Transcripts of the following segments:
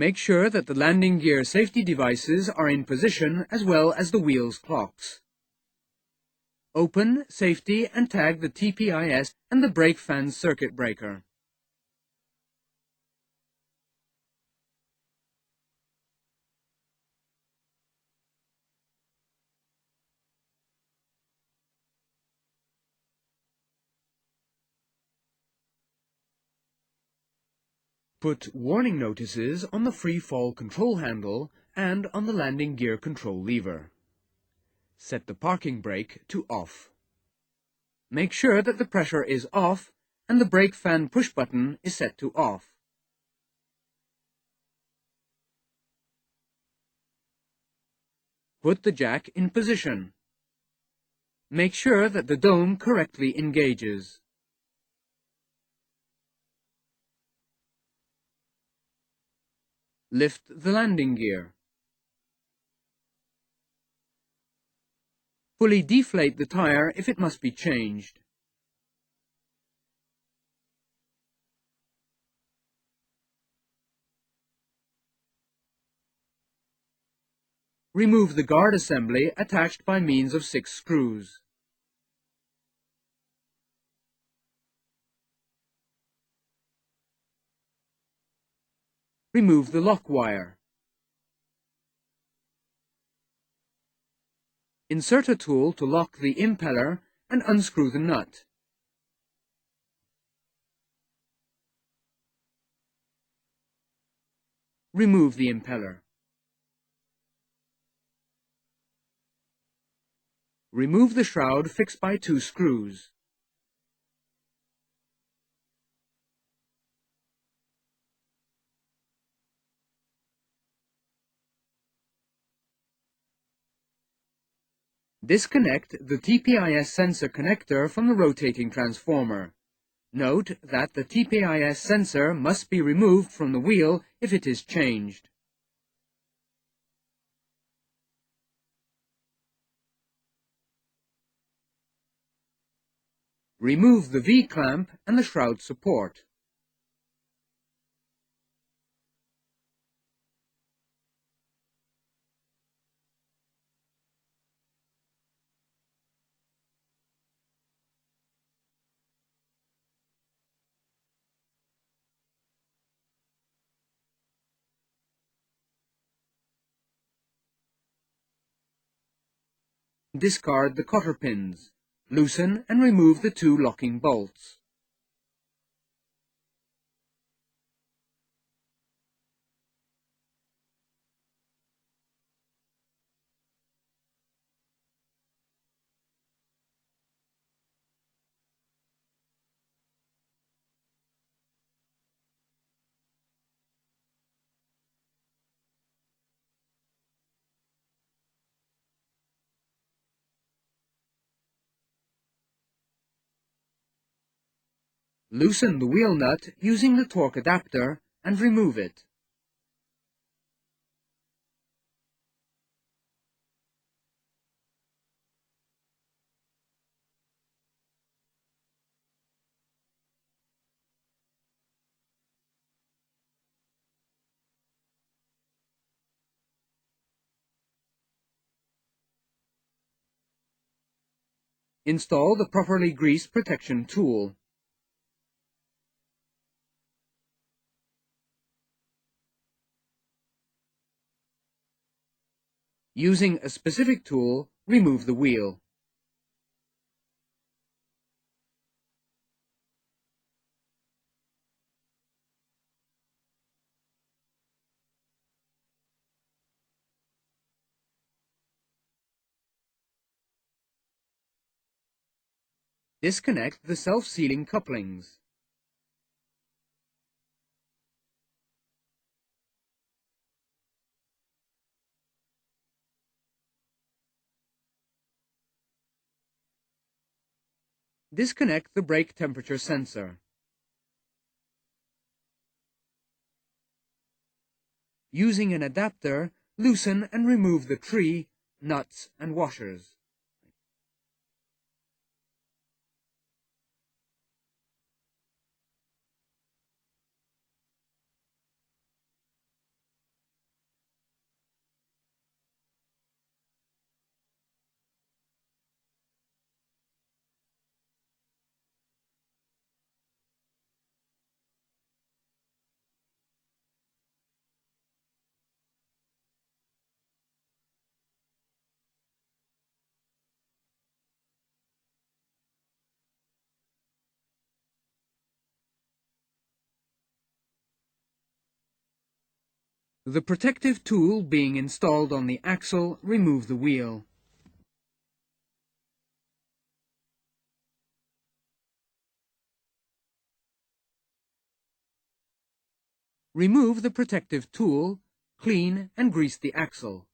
Make sure that the landing gear safety devices are in position as well as the wheel's clocks. Open, safety and tag the TPIS and the brake fan circuit breaker. Put warning notices on the free fall control handle and on the landing gear control lever. Set the parking brake to off. Make sure that the pressure is off and the brake fan push button is set to off. Put the jack in position. Make sure that the dome correctly engages. Lift the landing gear. Fully deflate the tire if it must be changed. Remove the guard assembly attached by means of 6 screws. Remove the lock wire. Insert a tool to lock the impeller and unscrew the nut. Remove the impeller. Remove the shroud fixed by 2 screws. Disconnect the TPIS sensor connector from the rotating transformer. Note that the TPIS sensor must be removed from the wheel if it is changed. Remove the V-clamp and the shroud support. Discard the cotter pins. Loosen and remove the 2 locking bolts. Loosen the wheel nut using the torque adapter and remove it. Install the properly greased protection tool. Using a specific tool, remove the wheel. Disconnect the self-sealing couplings. Disconnect the brake temperature sensor. Using an adapter, loosen and remove the tree, nuts and washers. The protective tool being installed on the axle, remove the wheel. Remove the protective tool, clean and grease the axle.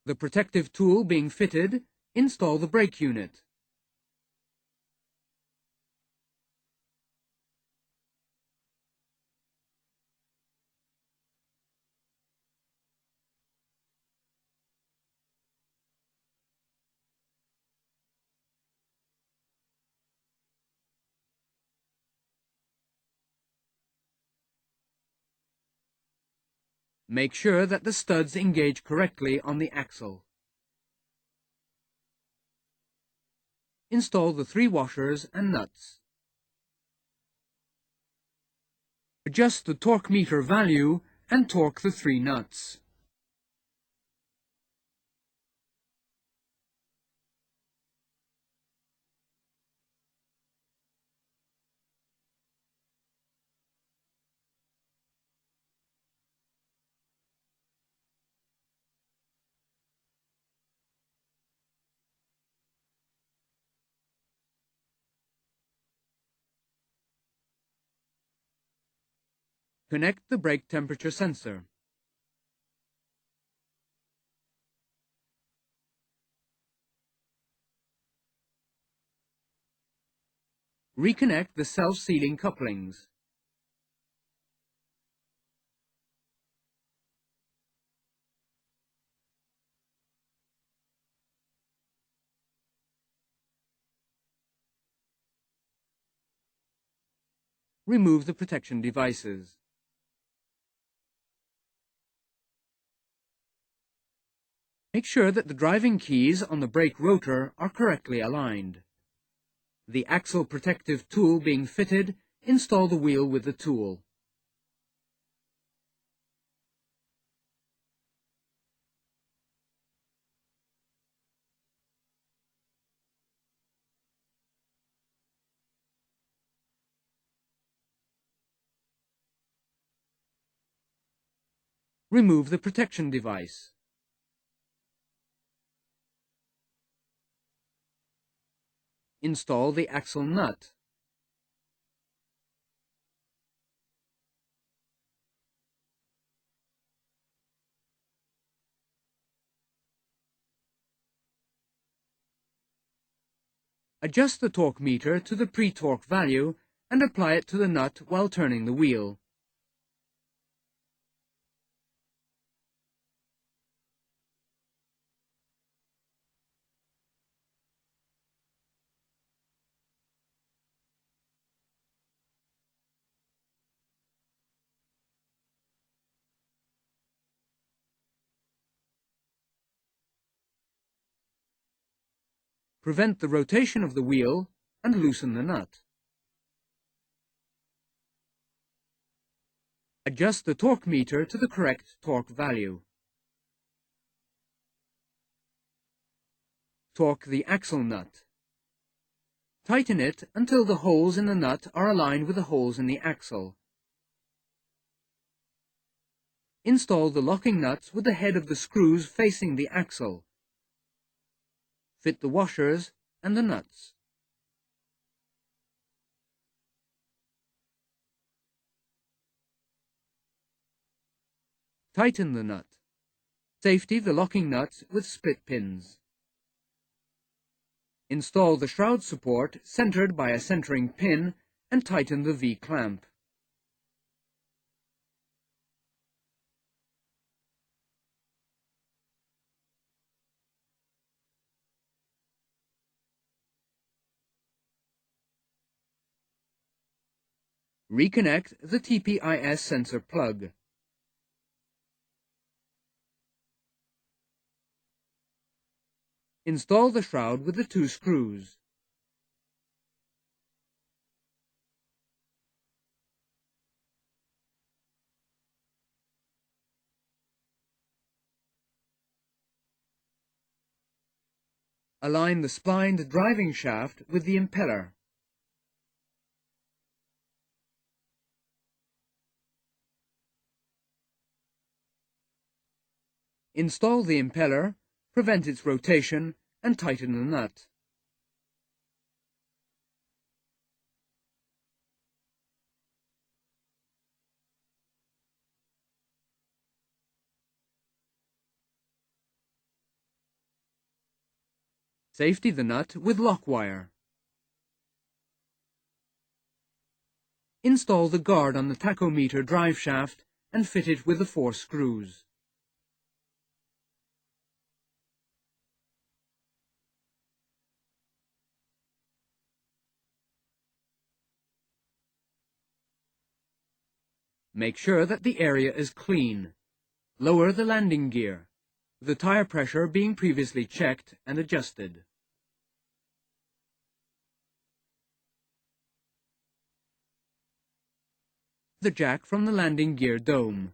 The protective tool being fitted, install the brake unit. Make sure that the studs engage correctly on the axle. Install the 3 washers and nuts. Adjust the torque meter value and torque the 3 nuts. Connect the brake temperature sensor. Reconnect the self-sealing couplings. Remove the protection devices. Make sure that the driving keys on the brake rotor are correctly aligned. The axle protective tool being fitted, install the wheel with the tool. Remove the protection device. Install the axle nut. Adjust the torque meter to the pre-torque value and apply it to the nut while turning the wheel. Prevent the rotation of the wheel and loosen the nut. Adjust the torque meter to the correct torque value. Torque the axle nut. Tighten it until the holes in the nut are aligned with the holes in the axle. Install the locking nuts with the head of the screws facing the axle. Fit the washers and the nuts. Tighten the nut. Safety the locking nuts with split pins. Install the shroud support centered by a centering pin and tighten the V-clamp. Reconnect the TPIS sensor plug. Install the shroud with the 2 screws. Align the splined driving shaft with the impeller. Install the impeller, prevent its rotation, and tighten the nut. Safety the nut with lock wire. Install the guard on the tachometer drive shaft and fit it with the 4 screws. Make sure that the area is clean. Lower the landing gear, the tire pressure being previously checked and adjusted. The jack from the landing gear dome.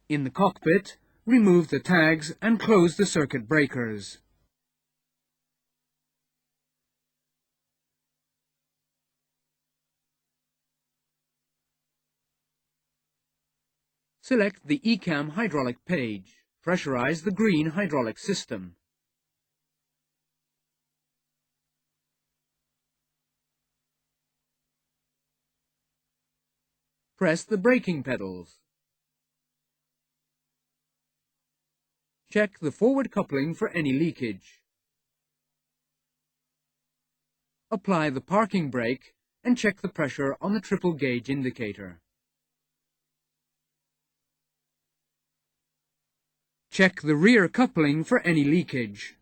In the cockpit, remove the tags and close the circuit breakers. Select the ECAM hydraulic page. Pressurize the green hydraulic system. Press the braking pedals. Check the forward coupling for any leakage. Apply the parking brake and check the pressure on the triple gauge indicator. Check the rear coupling for any leakage.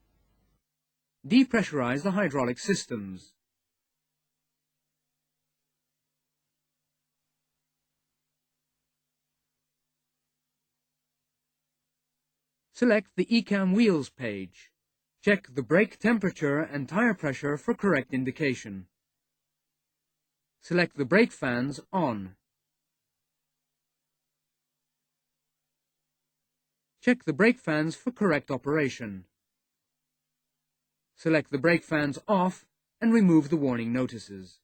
Depressurize the hydraulic systems. Select the ECAM wheels page. Check the brake temperature and tire pressure for correct indication. Select the brake fans on. Check the brake fans for correct operation. Select the brake fans off and remove the warning notices.